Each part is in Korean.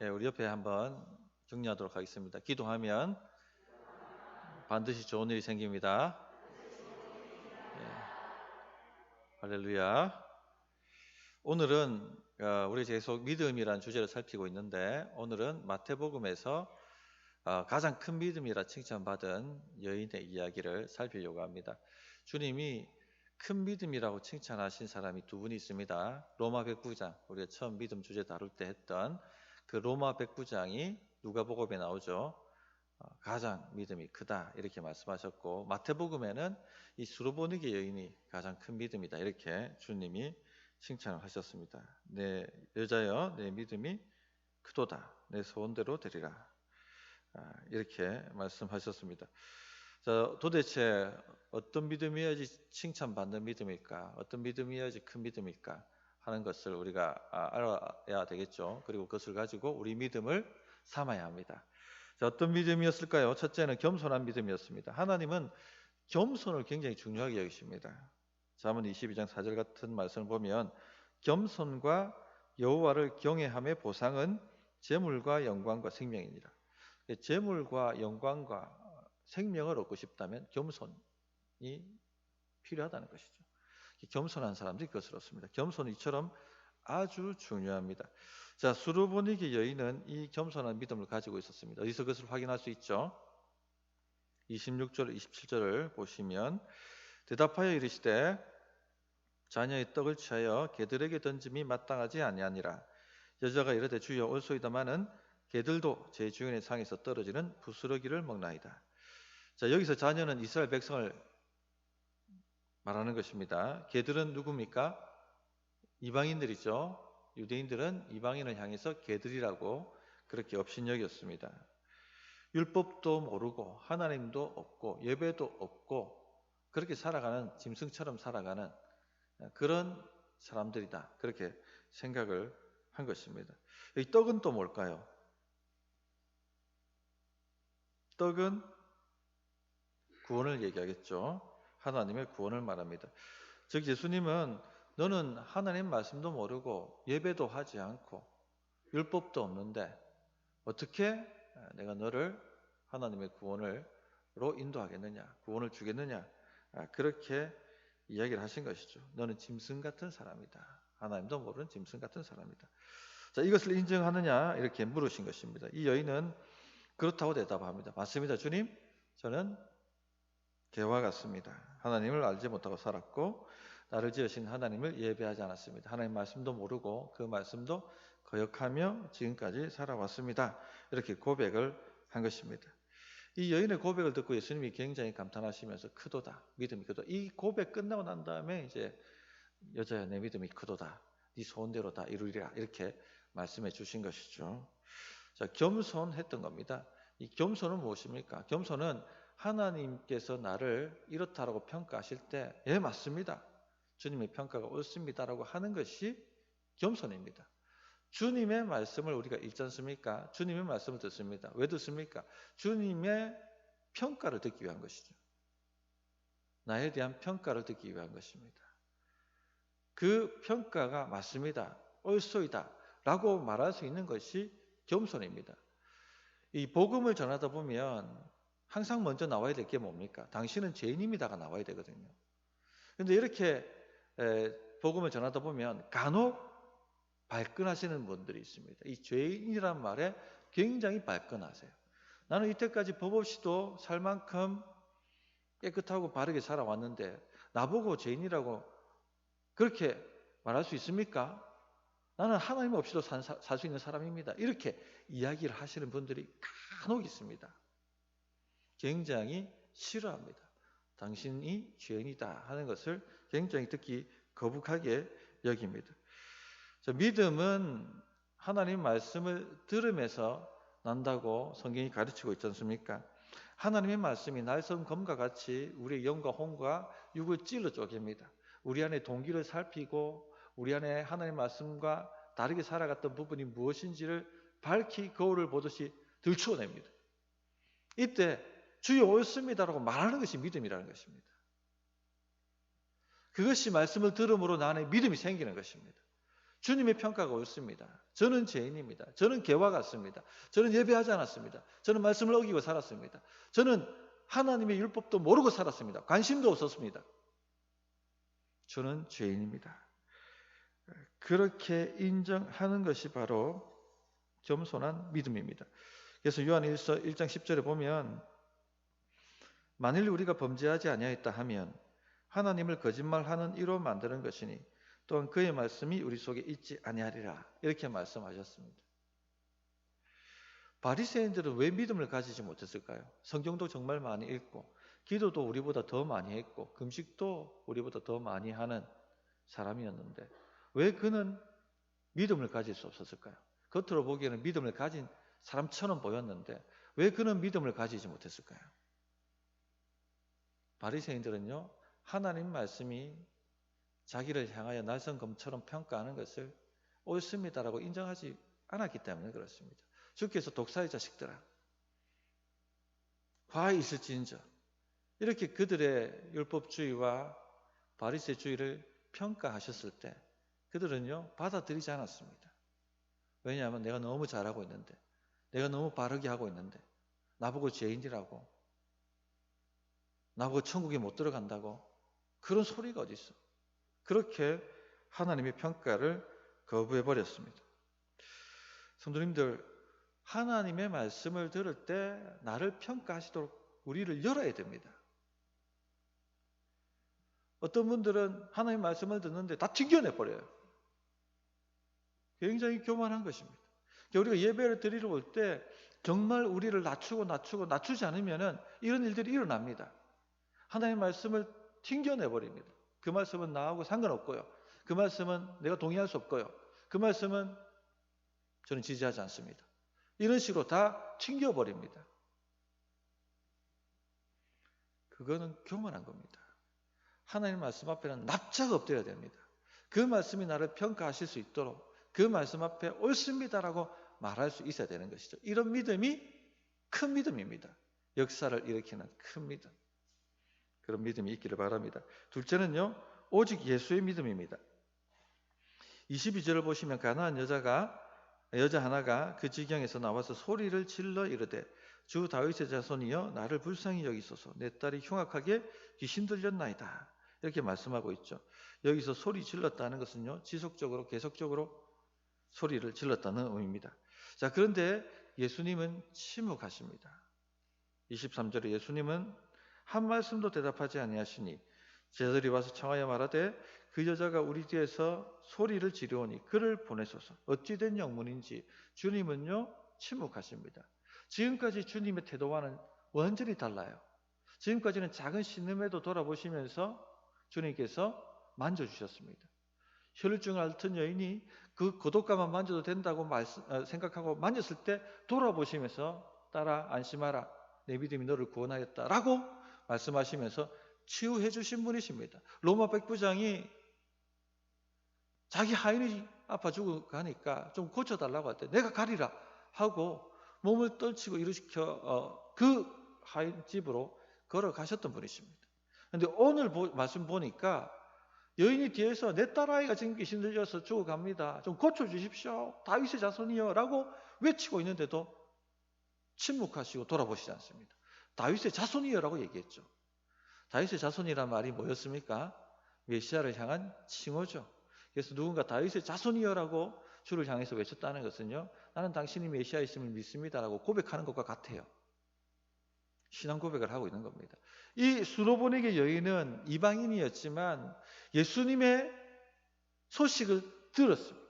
예, 우리 옆에 한번 정리하도록 하겠습니다. 기도하면 반드시 좋은 일이 생깁니다. 예, 할렐루야. 오늘은 우리 계속 믿음이라는 주제를 살피고 있는데, 오늘은 마태복음에서 가장 큰 믿음이라 칭찬받은 여인의 이야기를 살피려고 합니다. 주님이 큰 믿음이라고 칭찬하신 사람이 두 분이 있습니다. 로마 백부장, 우리가 처음 믿음 주제 다룰 때 했던 그 로마 백부장이 누가복음에 나오죠. 가장 믿음이 크다 이렇게 말씀하셨고, 마태복음에는 이 수르보니게 여인이 가장 큰 믿음이다 이렇게 주님이 칭찬을 하셨습니다. 내 여자여, 내 믿음이 크도다. 내 소원대로 되리라. 이렇게 말씀하셨습니다. 자, 도대체 어떤 믿음이어야지 칭찬받는 믿음일까? 어떤 믿음이어야지 큰 믿음일까? 하는 것을 우리가 알아야 되겠죠. 그리고 그것을 가지고 우리 믿음을 삼아야 합니다. 자, 어떤 믿음이었을까요? 첫째는 겸손한 믿음이었습니다. 하나님은 겸손을 굉장히 중요하게 여기십니다. 잠언 22장 4절 같은 말씀을 보면 겸손과 여호와를 경외함의 보상은 재물과 영광과 생명이니라. 재물과 영광과 생명을 얻고 싶다면 겸손이 필요하다는 것이죠. 겸손한 사람들이 그것을 얻습니다. 겸손은 이처럼 아주 중요합니다. 자, 수르보니게 여인은 이 겸손한 믿음을 가지고 있었습니다. 어디서 그것을 확인할 수 있죠? 26절, 27절을 보시면 대답하여 이르시되 자녀의 떡을 취하여 개들에게 던짐이 마땅하지 아니하니라. 여자가 이르되 주여 올소이다마는 개들도 제 주인의 상에서 떨어지는 부스러기를 먹나이다. 자, 여기서 자녀는 이스라엘 백성을 말하는 것입니다. 개들은 누굽니까? 이방인들이죠. 유대인들은 이방인을 향해서 개들이라고 그렇게 업신여겼습니다. 율법도 모르고 하나님도 없고 예배도 없고 그렇게 살아가는 짐승처럼 살아가는 그런 사람들이다. 그렇게 생각을 한 것입니다. 이 떡은 또 뭘까요? 떡은 구원을 얘기하겠죠. 하나님의 구원을 말합니다. 즉 예수님은 너는 하나님 말씀도 모르고 예배도 하지 않고 율법도 없는데 어떻게 내가 너를 하나님의 구원으로 인도하겠느냐, 구원을 주겠느냐, 그렇게 이야기를 하신 것이죠. 너는 짐승 같은 사람이다. 하나님도 모르는 짐승 같은 사람이다. 자, 이것을 인정하느냐 이렇게 물으신 것입니다. 이 여인은 그렇다고 대답합니다. 맞습니다, 주님. 저는 개와 같습니다. 하나님을 알지 못하고 살았고 나를 지으신 하나님을 예배하지 않았습니다. 하나님 말씀도 모르고 그 말씀도 거역하며 지금까지 살아왔습니다. 이렇게 고백을 한 것입니다. 이 여인의 고백을 듣고 예수님이 굉장히 감탄하시면서 크도다, 믿음이 크도다. 이 고백 끝나고 난 다음에 이제 여자야 내 믿음이 크도다, 네 소원대로 다 이루리라 이렇게 말씀해 주신 것이죠. 자, 겸손했던 겁니다. 이 겸손은 무엇입니까? 겸손은 하나님께서 나를 이렇다라고 평가하실 때 예 맞습니다, 주님의 평가가 옳습니다라고 하는 것이 겸손입니다. 주님의 말씀을 우리가 읽지 않습니까? 주님의 말씀을 듣습니다. 왜 듣습니까? 주님의 평가를 듣기 위한 것이죠. 나에 대한 평가를 듣기 위한 것입니다. 그 평가가 맞습니다, 옳소이다 라고 말할 수 있는 것이 겸손입니다. 이 복음을 전하다 보면 항상 먼저 나와야 될 게 뭡니까? 당신은 죄인입니다가 나와야 되거든요. 그런데 이렇게 복음을 전하다 보면 간혹 발끈하시는 분들이 있습니다. 이 죄인이란 말에 굉장히 발끈하세요. 나는 이때까지 법 없이도 살 만큼 깨끗하고 바르게 살아왔는데 나보고 죄인이라고 그렇게 말할 수 있습니까? 나는 하나님 없이도 살 수 있는 사람입니다. 이렇게 이야기를 하시는 분들이 간혹 있습니다. 굉장히 싫어합니다. 당신이 죄인이다 하는 것을 굉장히 듣기 거북하게 여깁니다. 자, 믿음은 하나님 말씀을 들으면서 난다고 성경이 가르치고 있지 않습니까? 하나님의 말씀이 날선 검과 같이 우리의 영과 혼과 육을 찔러 쪼갭니다. 우리 안에 동기를 살피고 우리 안에 하나님의 말씀과 다르게 살아갔던 부분이 무엇인지를 밝히 거울을 보듯이 들추어냅니다. 이때 주여 옳습니다라고 말하는 것이 믿음이라는 것입니다. 그것이 말씀을 들음으로 나 안에 믿음이 생기는 것입니다. 주님의 평가가 옳습니다. 저는 죄인입니다. 저는 개와 같습니다. 저는 예배하지 않았습니다. 저는 말씀을 어기고 살았습니다. 저는 하나님의 율법도 모르고 살았습니다. 관심도 없었습니다. 저는 죄인입니다. 그렇게 인정하는 것이 바로 겸손한 믿음입니다. 그래서 요한일서 1장 10절에 보면 만일 우리가 범죄하지 아니하였다 하면 하나님을 거짓말하는 이로 만드는 것이니 또한 그의 말씀이 우리 속에 있지 아니하리라 이렇게 말씀하셨습니다. 바리새인들은 왜 믿음을 가지지 못했을까요? 성경도 정말 많이 읽고 기도도 우리보다 더 많이 했고 금식도 우리보다 더 많이 하는 사람이었는데 왜 그는 믿음을 가질 수 없었을까요? 겉으로 보기에는 믿음을 가진 사람처럼 보였는데 왜 그는 믿음을 가지지 못했을까요? 바리새인들은요, 하나님 말씀이 자기를 향하여 날성검처럼 평가하는 것을 옳습니다라고 인정하지 않았기 때문에 그렇습니다. 주께서 독사의 자식들아, 화 있을지인저 이렇게 그들의 율법주의와 바리새주의를 평가하셨을 때 그들은요 받아들이지 않았습니다. 왜냐하면 내가 너무 잘하고 있는데, 내가 너무 바르게 하고 있는데, 나보고 죄인이라고, 나보고 천국에 못 들어간다고 그런 소리가 어디 있어? 그렇게 하나님의 평가를 거부해버렸습니다. 성도님들, 하나님의 말씀을 들을 때 나를 평가하시도록 우리를 열어야 됩니다. 어떤 분들은 하나님의 말씀을 듣는데 다 튕겨내버려요. 굉장히 교만한 것입니다. 우리가 예배를 드리러 올 때 정말 우리를 낮추지 않으면 이런 일들이 일어납니다. 하나님의 말씀을 튕겨내버립니다. 그 말씀은 나하고 상관없고요. 그 말씀은 내가 동의할 수 없고요. 그 말씀은 저는 지지하지 않습니다. 이런 식으로 다 튕겨버립니다. 그거는 교만한 겁니다. 하나님 말씀 앞에는 납작 엎드려야 됩니다. 그 말씀이 나를 평가하실 수 있도록 그 말씀 앞에 옳습니다라고 말할 수 있어야 되는 것이죠. 이런 믿음이 큰 믿음입니다. 역사를 일으키는 큰 믿음. 그런 믿음이 있기를 바랍니다. 둘째는요, 오직 예수의 믿음입니다. 22절을 보시면 가나안 여자 하나가 그 지경에서 나와서 소리를 질러 이르되 주 다윗의 자손이여 나를 불쌍히 여기소서 내 딸이 흉악하게 귀신 들렸나이다 이렇게 말씀하고 있죠. 여기서 소리 질렀다는 것은요 지속적으로 계속적으로 소리를 질렀다는 의미입니다. 자, 그런데 예수님은 침묵하십니다. 23절에 예수님은 한 말씀도 대답하지 아니하시니 제자들이 와서 청하여 말하되 그 여자가 우리 뒤에서 소리를 지르오니 그를 보내소서. 어찌 된 영문인지 주님은요 침묵하십니다. 지금까지 주님의 태도와는 완전히 달라요. 지금까지는 작은 신음에도 돌아보시면서 주님께서 만져주셨습니다. 혈증을 앓던 여인이 그 고독감만 만져도 된다고 생각하고 만졌을 때 돌아보시면서 딸아 안심하라 내 믿음이 너를 구원하였다라고 말씀하시면서 치유해 주신 분이십니다. 로마 백부장이 자기 하인이 아파 죽어가니까 좀 고쳐달라고 할 때 내가 가리라 하고 몸을 떨치고 일으켜 그 하인 집으로 걸어가셨던 분이십니다. 그런데 오늘 말씀 보니까 여인이 뒤에서 내 딸아이가 지금 귀신 들려서 죽어갑니다. 좀 고쳐주십시오. 다윗의 자손이요 라고 외치고 있는데도 침묵하시고 돌아보시지 않습니다. 다윗의 자손이요 라고 얘기했죠. 다윗의 자손이란 말이 뭐였습니까? 메시아를 향한 칭호죠. 그래서 누군가 다윗의 자손이여라고 주를 향해서 외쳤다는 것은요, 나는 당신이 메시아이심을 믿습니다라고 고백하는 것과 같아요. 신앙 고백을 하고 있는 겁니다. 이 수로보닉의 여인은 이방인이었지만 예수님의 소식을 들었습니다.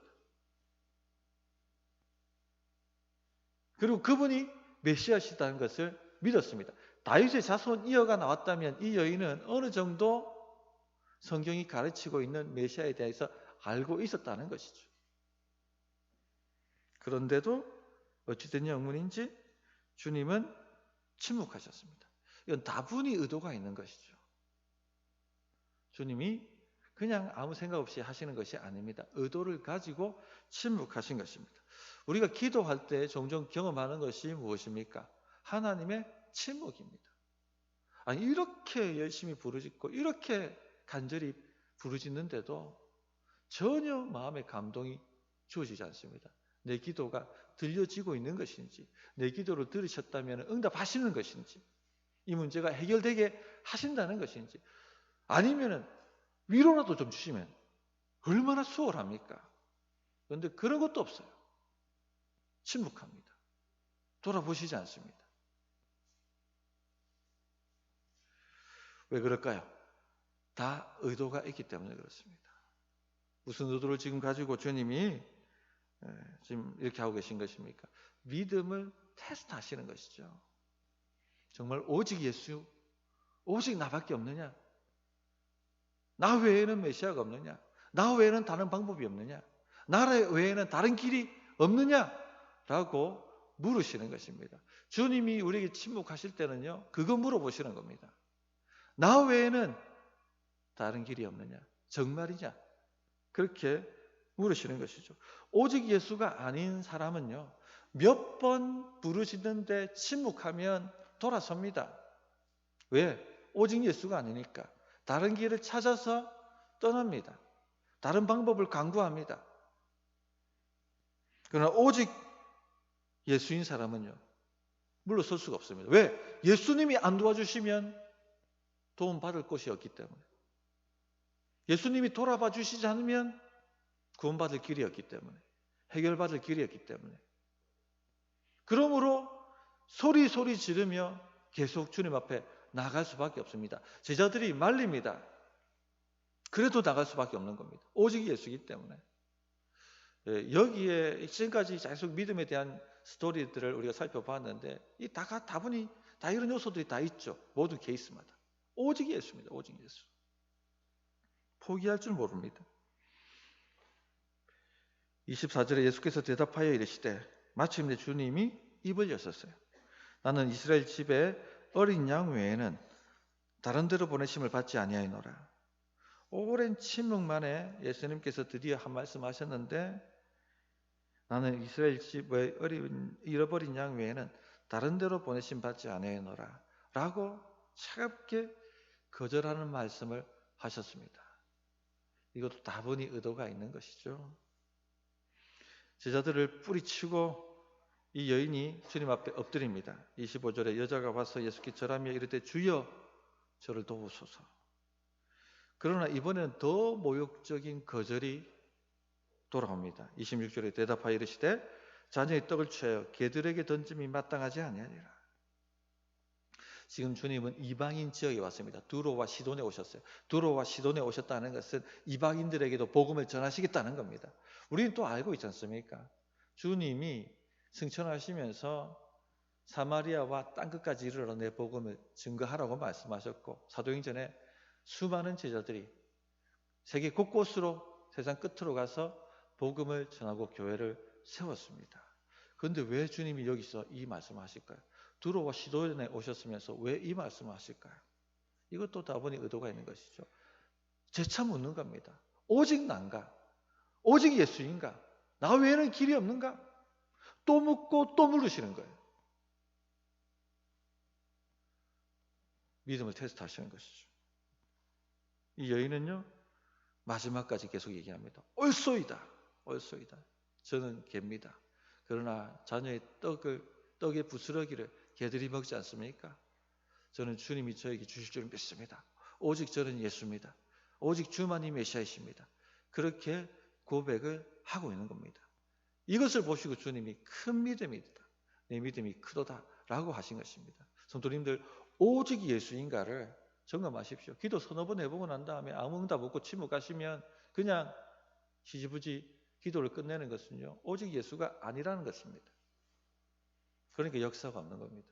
그리고 그분이 메시아시다는 것을 믿었습니다. 다윗의 자손이어가 나왔다면 이 여인은 어느 정도 성경이 가르치고 있는 메시아에 대해서 알고 있었다는 것이죠. 그런데도 어찌된 영문인지 주님은 침묵하셨습니다. 이건 다분히 의도가 있는 것이죠. 주님이 그냥 아무 생각 없이 하시는 것이 아닙니다. 의도를 가지고 침묵하신 것입니다. 우리가 기도할 때 종종 경험하는 것이 무엇입니까? 하나님의 침묵입니다. 아니, 이렇게 열심히 부르짖고 이렇게 간절히 부르짖는데도 전혀 마음의 감동이 주어지지 않습니다. 내 기도가 들려지고 있는 것인지, 내 기도를 들으셨다면 응답하시는 것인지, 이 문제가 해결되게 하신다는 것인지, 아니면 위로라도 좀 주시면 얼마나 수월합니까? 그런데 그런 것도 없어요. 침묵합니다. 돌아보시지 않습니다. 왜 그럴까요? 다 의도가 있기 때문에 그렇습니다. 무슨 의도를 지금 가지고 주님이 지금 이렇게 하고 계신 것입니까? 믿음을 테스트하시는 것이죠. 정말 오직 예수, 오직 나밖에 없느냐? 나 외에는 메시아가 없느냐? 나 외에는 다른 방법이 없느냐? 나 외에는 다른 길이 없느냐? 라고 물으시는 것입니다. 주님이 우리에게 침묵하실 때는요, 그거 물어보시는 겁니다. 나 외에는 다른 길이 없느냐? 정말이냐? 그렇게 물으시는 것이죠. 오직 예수가 아닌 사람은요, 몇 번 부르시는데 침묵하면 돌아섭니다. 왜? 오직 예수가 아니니까. 다른 길을 찾아서 떠납니다. 다른 방법을 강구합니다. 그러나 오직 예수인 사람은요, 물러설 수가 없습니다. 왜? 예수님이 안 도와주시면 도움 받을 곳이 없기 때문에. 예수님이 돌아봐 주시지 않으면 구원받을 길이 없기 때문에. 해결받을 길이 없기 때문에. 그러므로 소리 지르며 계속 주님 앞에 나갈 수밖에 없습니다. 제자들이 말립니다. 그래도 나갈 수밖에 없는 겁니다. 오직 예수이기 때문에. 여기에 지금까지 계속 믿음에 대한 스토리들을 우리가 살펴봤는데 다분히 다 이런 요소들이 다 있죠. 모든 케이스마다. 오직 예수입니다. 오직 예수. 포기할 줄 모릅니다. 24절에 예수께서 대답하여 이르시되 마침내 주님이 입을 여셨어요. 나는 이스라엘 집에 어린 양 외에는 다른 데로 보내심을 받지 아니하노라. 오랜 침묵 만에 예수님께서 드디어 한 말씀 하셨는데, 나는 이스라엘 집에 잃어버린 양 외에는 다른 데로 보내심 받지 아니하노라 라고 차갑게 거절하는 말씀을 하셨습니다. 이것도 다분히 의도가 있는 것이죠. 제자들을 뿌리치고 이 여인이 주님 앞에 엎드립니다. 25절에 여자가 와서 예수께 절하며 이르되 주여 저를 도우소서. 그러나 이번에는 더 모욕적인 거절이 돌아옵니다. 26절에 대답하여 이르시되 자녀의 떡을 취하여 개들에게 던짐이 마땅하지 아니하니라. 지금 주님은 이방인 지역에 왔습니다. 두로와 시돈에 오셨어요. 두로와 시돈에 오셨다는 것은 이방인들에게도 복음을 전하시겠다는 겁니다. 우리는 또 알고 있지 않습니까? 주님이 승천하시면서 사마리아와 땅끝까지 이르러 내 복음을 증거하라고 말씀하셨고, 사도행전에 수많은 제자들이 세계 곳곳으로 세상 끝으로 가서 복음을 전하고 교회를 세웠습니다. 그런데 왜 주님이 여기서 이 말씀을 하실까요? 두로와 시돈에 오셨으면서 왜 이 말씀을 하실까요? 이것도 다분히 의도가 있는 것이죠. 재차 묻는 겁니다. 오직 난가? 오직 예수인가? 나 외에는 길이 없는가? 또 묻고 또 물으시는 거예요. 믿음을 테스트하시는 것이죠. 이 여인은요, 마지막까지 계속 얘기합니다. 옳소이다. 옳소이다. 저는 개입니다. 그러나 자녀의 떡의 부스러기를 개들이 먹지 않습니까? 저는 주님이 저에게 주실 줄 믿습니다. 오직 저는 예수입니다. 오직 주만이 메시아이십니다. 그렇게 고백을 하고 있는 겁니다. 이것을 보시고 주님이 큰 믿음이다. 내 믿음이 크도다 라고 하신 것입니다. 성도님들, 오직 예수인가를 점검하십시오. 기도 서너 번 해보고 난 다음에 아무 응답 없고 침묵하시면 그냥 시지부지 기도를 끝내는 것은요, 오직 예수가 아니라는 것입니다. 그러니까 역사가 없는 겁니다.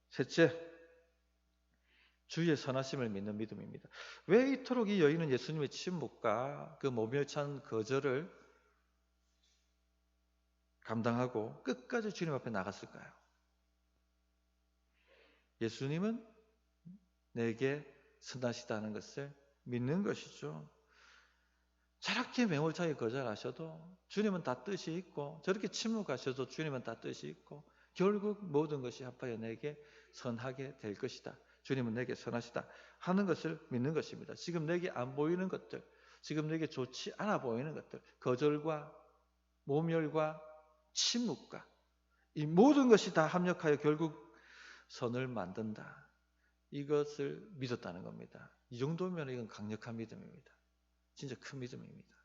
셋째, 주의 선하심을 믿는 믿음입니다. 왜 이토록 이 여인은 예수님의 침묵과 그 모멸찬 거절을 감당하고 끝까지 주님 앞에 나갔을까요? 예수님은 내게 선하시다는 것을 믿는 것이죠. 저렇게 매몰차게 거절하셔도 주님은 다 뜻이 있고, 저렇게 침묵하셔도 주님은 다 뜻이 있고, 결국 모든 것이 합하여 내게 선하게 될 것이다. 주님은 내게 선하시다 하는 것을 믿는 것입니다. 지금 내게 안 보이는 것들, 지금 내게 좋지 않아 보이는 것들, 거절과 모멸과 침묵과 이 모든 것이 다 합력하여 결국 선을 만든다. 이것을 믿었다는 겁니다. 이 정도면 이건 강력한 믿음입니다. 진짜 큰 믿음입니다.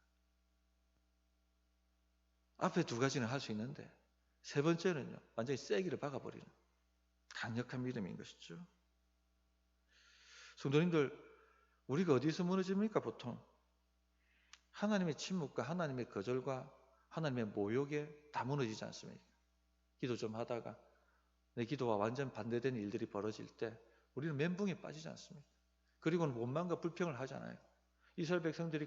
앞에 두 가지는 할 수 있는데 세 번째는요, 완전히 세기를 박아버리는 강력한 믿음인 것이죠. 성도님들, 우리가 어디서 무너집니까? 보통 하나님의 침묵과 하나님의 거절과 하나님의 모욕에 다 무너지지 않습니까? 기도 좀 하다가 내 기도와 완전 반대되는 일들이 벌어질 때 우리는 멘붕에 빠지지 않습니까? 그리고는 원망과 불평을 하잖아요. 이스라엘 백성들이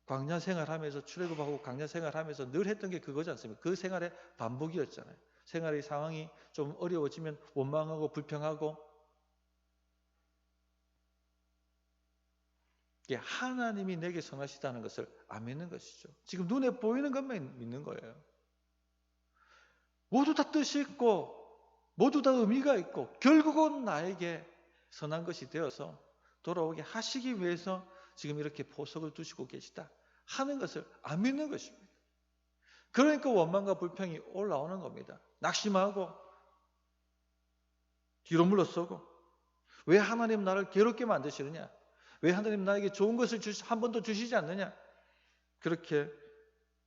광야 생활하면서 출애굽하고 광야 생활하면서 늘 했던 게 그거지 않습니까? 그 생활의 반복이었잖아요. 생활의 상황이 좀 어려워지면 원망하고 불평하고, 이게 하나님이 내게 선하시다는 것을 안 믿는 것이죠. 지금 눈에 보이는 것만 믿는 거예요. 모두 다 뜻이 있고 모두 다 의미가 있고 결국은 나에게 선한 것이 되어서 돌아오게 하시기 위해서 지금 이렇게 보석을 두시고 계시다 하는 것을 안 믿는 것입니다. 그러니까 원망과 불평이 올라오는 겁니다. 낙심하고 뒤로 물러서고, 왜 하나님 나를 괴롭게 만드시느냐? 왜 하나님 나에게 좋은 것을 한 번도 주시지 않느냐? 그렇게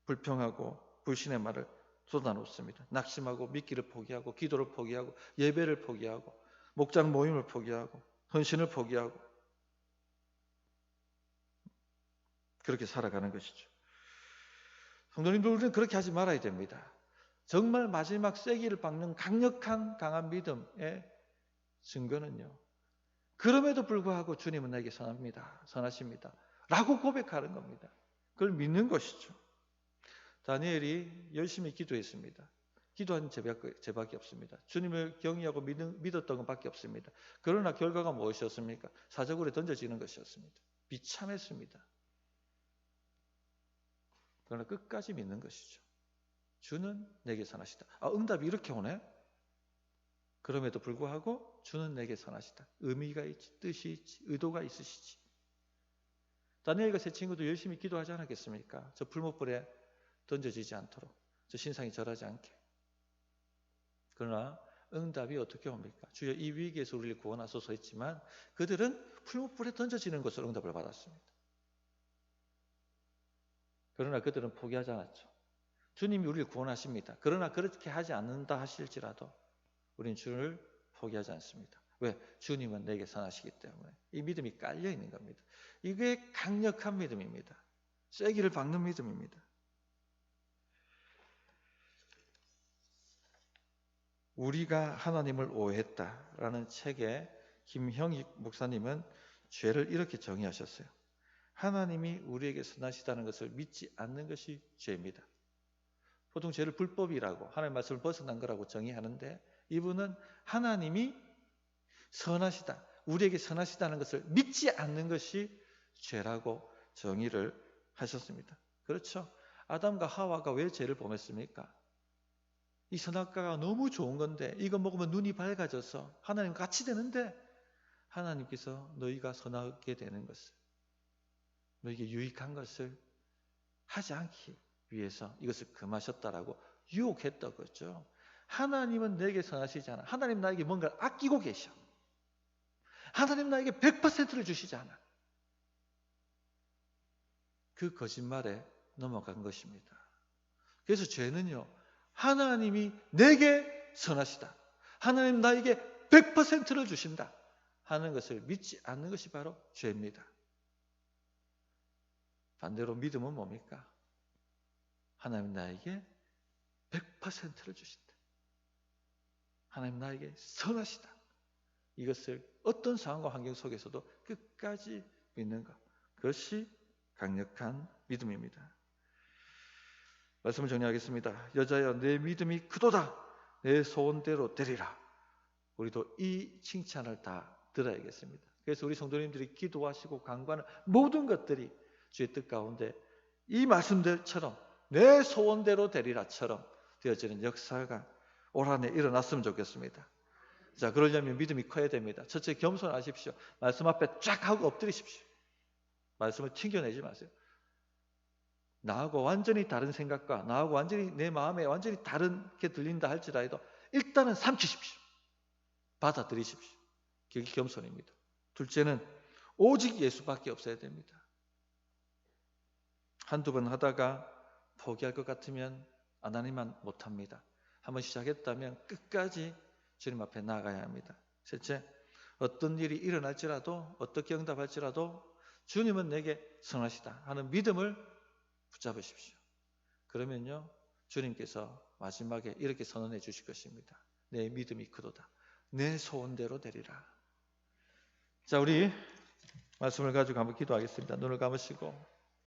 불평하고 불신의 말을 쏟아놓습니다. 낙심하고 믿기를 포기하고 기도를 포기하고 예배를 포기하고 목장 모임을 포기하고 헌신을 포기하고 그렇게 살아가는 것이죠. 성도님들, 우리는 그렇게 하지 말아야 됩니다. 정말 마지막 세기를 박는 강력한 강한 믿음의 증거는요, 그럼에도 불구하고 주님은 나에게 선합니다, 선하십니다 라고 고백하는 겁니다. 그걸 믿는 것이죠. 다니엘이 열심히 기도했습니다. 기도한 죄밖에 없습니다. 주님을 경외하고 믿었던 것밖에 없습니다. 그러나 결과가 무엇이었습니까? 사자굴에 던져지는 것이었습니다. 비참했습니다. 그러나 끝까지 믿는 것이죠. 주는 내게 선하시다. 응답이 이렇게 오네? 그럼에도 불구하고 주는 내게 선하시다. 의미가 있지, 뜻이 있지, 의도가 있으시지. 다니엘과 세 친구도 열심히 기도하지 않았겠습니까? 저 풀무불에 던져지지 않도록, 저 신상이 절하지 않게. 그러나 응답이 어떻게 옵니까? 주여 이 위기에서 우리를 구원하소서 했지만 그들은 풀무불에 던져지는 것으로 응답을 받았습니다. 그러나 그들은 포기하지 않았죠. 주님이 우리를 구원하십니다. 그러나 그렇게 하지 않는다 하실지라도 우리는 주를 포기하지 않습니다. 왜? 주님은 내게 선하시기 때문에. 이 믿음이 깔려 있는 겁니다. 이게 강력한 믿음입니다. 쐐기를 박는 믿음입니다. 우리가 하나님을 오해했다라는 책에 김형익 목사님은 죄를 이렇게 정의하셨어요. 하나님이 우리에게 선하시다는 것을 믿지 않는 것이 죄입니다. 보통 죄를 불법이라고, 하나님의 말씀을 벗어난 거라고 정의하는데, 이분은 하나님이 선하시다, 우리에게 선하시다는 것을 믿지 않는 것이 죄라고 정의를 하셨습니다. 그렇죠? 아담과 하와가 왜 죄를 범했습니까? 이 선악과가 너무 좋은 건데, 이거 먹으면 눈이 밝아져서 하나님과 같이 되는데, 하나님께서 너희가 선하게 되는 것을, 너희에게 유익한 것을 하지 않기 위해서 이것을 금하셨다라고 유혹했던 거죠. 하나님은 내게 선하시지 않아. 하나님 나에게 뭔가를 아끼고 계셔. 하나님 나에게 100%를 주시지 않아. 그 거짓말에 넘어간 것입니다. 그래서 죄는요, 하나님이 내게 선하시다, 하나님 나에게 100%를 주신다 하는 것을 믿지 않는 것이 바로 죄입니다. 반대로 믿음은 뭡니까? 하나님 나에게 100%를 주신다, 하나님 나에게 선하시다, 이것을 어떤 상황과 환경 속에서도 끝까지 믿는 것, 그것이 강력한 믿음입니다. 말씀을 정리하겠습니다. 여자여, 내 믿음이 크도다, 내 소원대로 되리라. 우리도 이 칭찬을 다 들어야겠습니다. 그래서 우리 성도님들이 기도하시고 간구하는 모든 것들이 주의 뜻 가운데 이 말씀들처럼 내 소원대로 되리라처럼 되어지는 역사가 올 한 해 일어났으면 좋겠습니다. 자, 그러려면 믿음이 커야 됩니다. 첫째, 겸손하십시오. 말씀 앞에 쫙 하고 엎드리십시오. 말씀을 튕겨내지 마세요. 나하고 완전히 다른 생각과 나하고 완전히 내 마음에 완전히 다르게 들린다 할지라도 일단은 삼키십시오. 받아들이십시오. 그게 겸손입니다. 둘째는 오직 예수밖에 없어야 됩니다. 한두 번 하다가 포기할 것 같으면 하나님만 못합니다. 한번 시작했다면 끝까지 주님 앞에 나아가야 합니다. 셋째, 어떤 일이 일어날지라도 어떻게 응답할지라도 주님은 내게 선하시다 하는 믿음을 붙잡으십시오. 그러면요 주님께서 마지막에 이렇게 선언해 주실 것입니다. 내 믿음이 크도다. 내 소원대로 되리라. 자, 우리 말씀을 가지고 한번 기도하겠습니다. 눈을 감으시고